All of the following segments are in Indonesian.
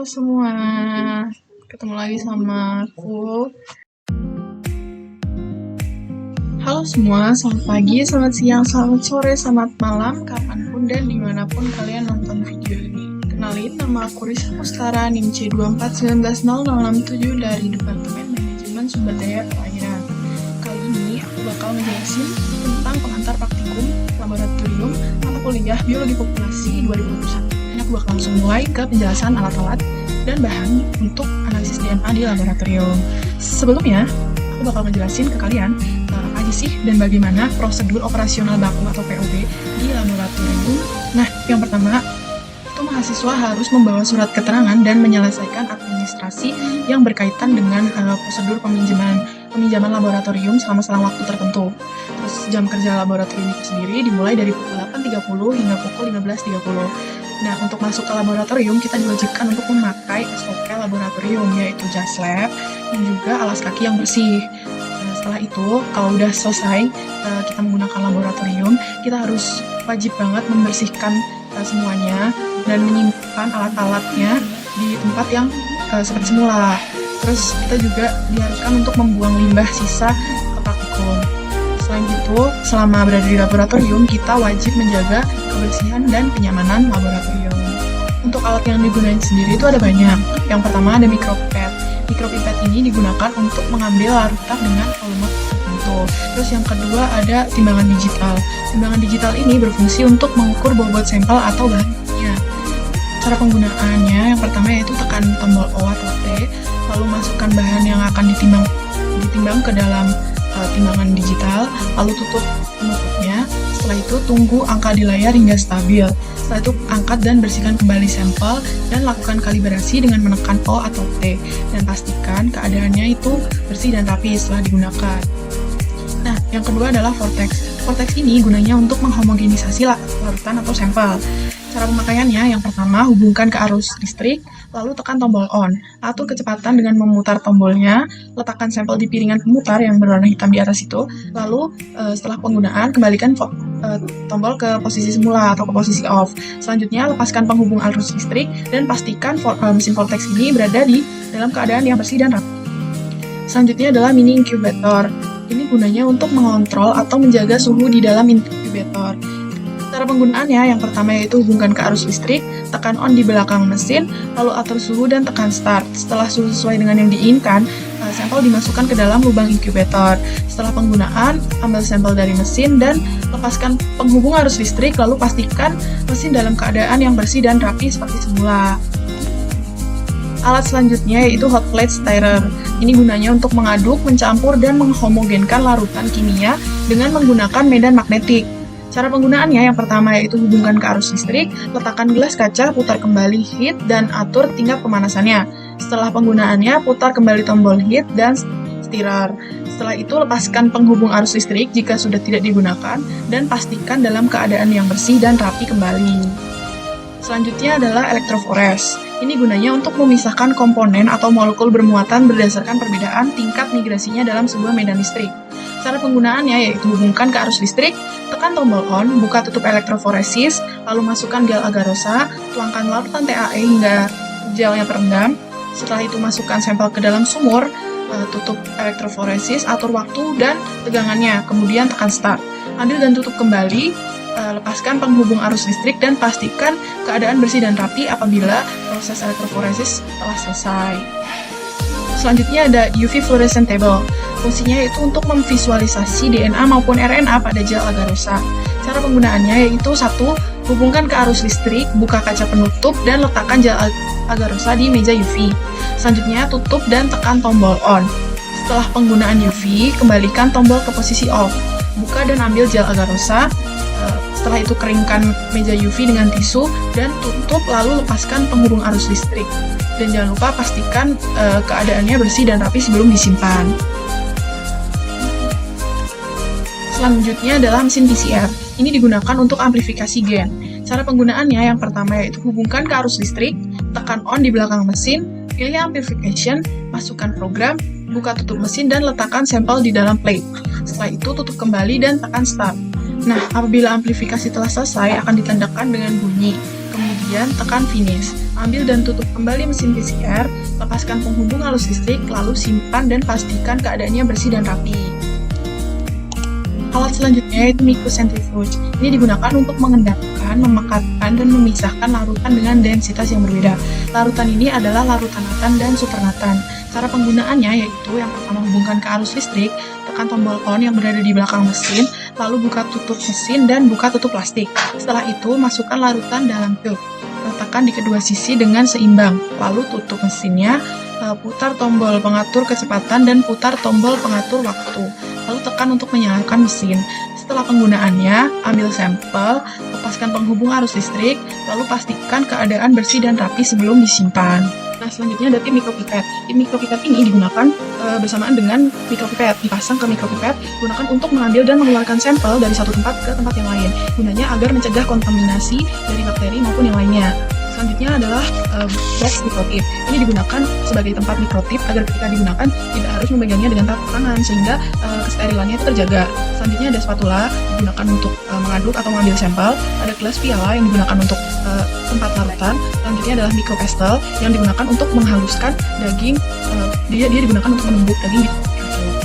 Halo semua, ketemu lagi sama aku. Halo semua, selamat pagi, selamat siang, selamat sore, selamat malam, kapanpun dan dimanapun kalian nonton video ini. Kenalin, nama aku Rizka Mustara, NIM C24190067 dari Departemen Manajemen Sumber Daya Perairan. Kali ini aku bakal ngejelasin tentang pengantar praktikum laboratorium mata kuliah Biologi Populasi 2021. Ini aku bakal langsung mulai ke penjelasan alat-alat dan bahan untuk analisis DNA di laboratorium. Sebelumnya, aku bakal ngejelasin ke kalian apa aja sih dan bagaimana prosedur operasional baku atau POB di laboratorium. Nah, yang pertama, itu mahasiswa harus membawa surat keterangan dan menyelesaikan administrasi yang berkaitan dengan prosedur peminjaman laboratorium selama waktu tertentu. Terus jam kerja laboratorium itu sendiri dimulai dari pukul 8.30 hingga pukul 15.30. Nah, untuk masuk ke laboratorium, kita diwajibkan untuk memakai SOP laboratorium, yaitu jas lab dan juga alas kaki yang bersih. Nah, setelah itu, kalau udah selesai kita menggunakan laboratorium, kita harus wajib banget membersihkan semuanya dan menyimpan alat-alatnya di tempat yang seperti semula. Terus kita juga diharuskan untuk membuang limbah sisa ke praktikum. Selain itu, selama berada di laboratorium, kita wajib menjaga kebersihan dan kenyamanan laboratorium. Untuk alat yang digunakan sendiri itu ada banyak. Yang pertama ada micropipet. Micropipet ini digunakan untuk mengambil larutan dengan volume tertentu. Terus yang kedua ada timbangan digital. Timbangan digital ini berfungsi untuk mengukur bobot sampel atau bahannya. Cara penggunaannya yang pertama yaitu tekan tombol O atau T, lalu masukkan bahan yang akan ditimbang ke dalam timbangan digital, lalu tutup penutupnya. Setelah itu tunggu angka di layar hingga stabil. Setelah itu angkat dan bersihkan kembali sampel dan lakukan kalibrasi dengan menekan O atau T dan pastikan keadaannya itu bersih dan rapi setelah digunakan. Nah, yang kedua adalah vortex. Vortex ini gunanya untuk menghomogenisasi larutan atau sampel. Cara pemakaiannya, yang pertama hubungkan ke arus listrik, lalu tekan tombol on. Atur kecepatan dengan memutar tombolnya, letakkan sampel di piringan pemutar yang berwarna hitam di atas itu, lalu setelah penggunaan kembalikan tombol ke posisi semula atau ke posisi off. Selanjutnya lepaskan penghubung arus listrik dan pastikan mesin vortex ini berada di dalam keadaan yang bersih dan rapi. Selanjutnya adalah mini incubator. Ini gunanya untuk mengontrol atau menjaga suhu di dalam inkubator. Cara penggunaannya yang pertama yaitu hubungkan ke arus listrik, tekan on di belakang mesin, lalu atur suhu dan tekan start. Setelah suhu sesuai dengan yang diinginkan, sampel dimasukkan ke dalam lubang inkubator. Setelah penggunaan, ambil sampel dari mesin dan lepaskan penghubung arus listrik, lalu pastikan mesin dalam keadaan yang bersih dan rapi seperti semula. Alat selanjutnya yaitu hot plate stirrer. Ini gunanya untuk mengaduk, mencampur, dan menghomogenkan larutan kimia dengan menggunakan medan magnetik. Cara penggunaannya yang pertama yaitu hubungkan ke arus listrik, letakkan gelas kaca, putar kembali heat, dan atur tingkat pemanasannya. Setelah penggunaannya, putar kembali tombol heat dan stirrer. Setelah itu, lepaskan penghubung arus listrik jika sudah tidak digunakan, dan pastikan dalam keadaan yang bersih dan rapi kembali. Selanjutnya adalah elektrofores. Ini gunanya untuk memisahkan komponen atau molekul bermuatan berdasarkan perbedaan tingkat migrasinya dalam sebuah medan listrik. Cara penggunaannya yaitu hubungkan ke arus listrik, tekan tombol on, buka tutup elektroforesis, lalu masukkan gel agarosa, tuangkan larutan TAE hingga gelnya terendam. Setelah itu masukkan sampel ke dalam sumur, tutup elektroforesis, atur waktu dan tegangannya, kemudian tekan start. Ambil dan tutup kembali, lepaskan penghubung arus listrik dan pastikan keadaan bersih dan rapi apabila proses elektroforesis telah selesai. Selanjutnya ada UV fluorescent table. Fungsinya yaitu untuk memvisualisasi DNA maupun RNA pada gel agarosa. Cara penggunaannya yaitu 1. Hubungkan ke arus listrik, buka kaca penutup, dan letakkan gel agarosa di meja UV. Selanjutnya tutup dan tekan tombol on. Setelah penggunaan UV, kembalikan tombol ke posisi off. Buka dan ambil gel agarosa. Setelah itu keringkan meja UV dengan tisu dan tutup lalu lepaskan penghubung arus listrik. Dan jangan lupa pastikan keadaannya bersih dan rapi sebelum disimpan. Selanjutnya adalah mesin PCR. Ini digunakan untuk amplifikasi gen. Cara penggunaannya yang pertama yaitu hubungkan ke arus listrik, tekan on di belakang mesin, pilih amplification, masukkan program, buka tutup mesin dan letakkan sampel di dalam plate. Setelah itu tutup kembali dan tekan start. Nah, apabila amplifikasi telah selesai akan ditandakan dengan bunyi. Kemudian tekan finish. Ambil dan tutup kembali mesin PCR, lepaskan penghubung arus listrik, lalu simpan dan pastikan keadaannya bersih dan rapi. Alat selanjutnya yaitu microcentrifuge. Ini digunakan untuk mengendapkan, memekatkan, dan memisahkan larutan dengan densitas yang berbeda. Larutan ini adalah larutan natan dan supernatan. Cara penggunaannya yaitu yang pertama hubungkan ke arus listrik, tekan tombol on yang berada di belakang mesin, lalu buka tutup mesin dan buka tutup plastik. Setelah itu, masukkan larutan dalam tube. Letakkan di kedua sisi dengan seimbang, lalu tutup mesinnya, putar tombol pengatur kecepatan dan putar tombol pengatur waktu. Lalu tekan untuk menyalakan mesin. Setelah penggunaannya, ambil sampel, lepaskan penghubung arus listrik, lalu pastikan keadaan bersih dan rapi sebelum disimpan. Nah, selanjutnya ada tip micropipette. Tip micropipette ini digunakan bersamaan dengan micropipette. Dipasang ke micropipette, gunakan untuk mengambil dan mengeluarkan sampel dari satu tempat ke tempat yang lain. Gunanya agar mencegah kontaminasi dari bakteri maupun yang lainnya. Selanjutnya adalah box mikrotip. Ini digunakan sebagai tempat mikrotip agar ketika digunakan tidak harus memegangnya dengan tangan sehingga kesterilannya itu terjaga. Selanjutnya ada spatula digunakan untuk mengaduk atau mengambil sampel. Ada gelas piala yang digunakan untuk tempat larutan. Selanjutnya adalah micropestle yang digunakan untuk menghaluskan daging. Dia digunakan untuk menumbuk daging.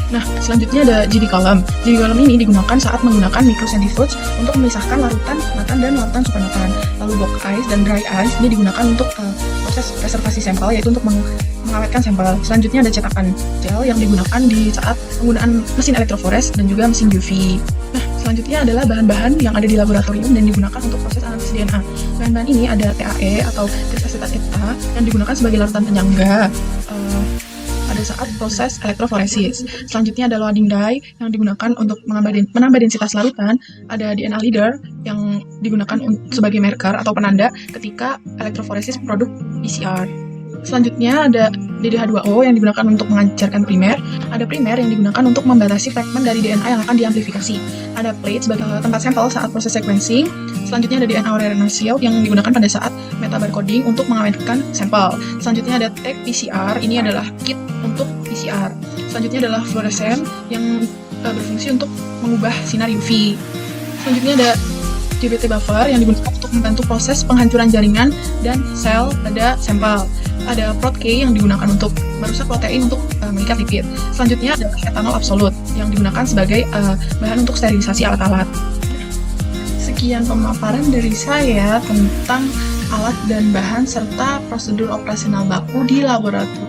Nah, selanjutnya ada JD column. JD column ini digunakan saat menggunakan microcentrifuge untuk memisahkan larutan natan dan larutan supernatan. Lalu box ice dan dry ice ini digunakan untuk proses preservasi sampel, yaitu untuk mengawetkan sampel. Selanjutnya ada cetakan gel yang digunakan di saat penggunaan mesin elektrofores dan juga mesin UV. Nah, selanjutnya adalah bahan-bahan yang ada di laboratorium dan digunakan untuk proses analisis DNA. Bahan-bahan ini ada TAE atau triacetat eta yang digunakan sebagai larutan penyangga pada saat proses elektroforesis. Selanjutnya ada loading dye yang digunakan untuk menambah densitas larutan. Ada DNA leader yang digunakan sebagai marker atau penanda ketika elektroforesis produk PCR. Selanjutnya ada DDH2O yang digunakan untuk mengajarkan primer. Ada primer yang digunakan untuk membatasi fragmen dari DNA yang akan diamplifikasi. Ada plate sebagai tempat sampel saat proses sequencing. Selanjutnya ada DNA ratio yang digunakan pada saat metabarcoding untuk mengawetkan sampel. Selanjutnya ada tag PCR, ini adalah kit untuk PCR. Selanjutnya adalah fluorescent yang berfungsi untuk mengubah sinar UV. Selanjutnya ada GBT buffer yang digunakan untuk membantu proses penghancuran jaringan dan sel pada sampel. Ada ProtK yang digunakan untuk merusak protein untuk mengikat lipid. Selanjutnya ada etanol absolut yang digunakan sebagai bahan untuk sterilisasi alat-alat. Sekian pemaparan dari saya tentang alat dan bahan serta prosedur operasional baku di laboratorium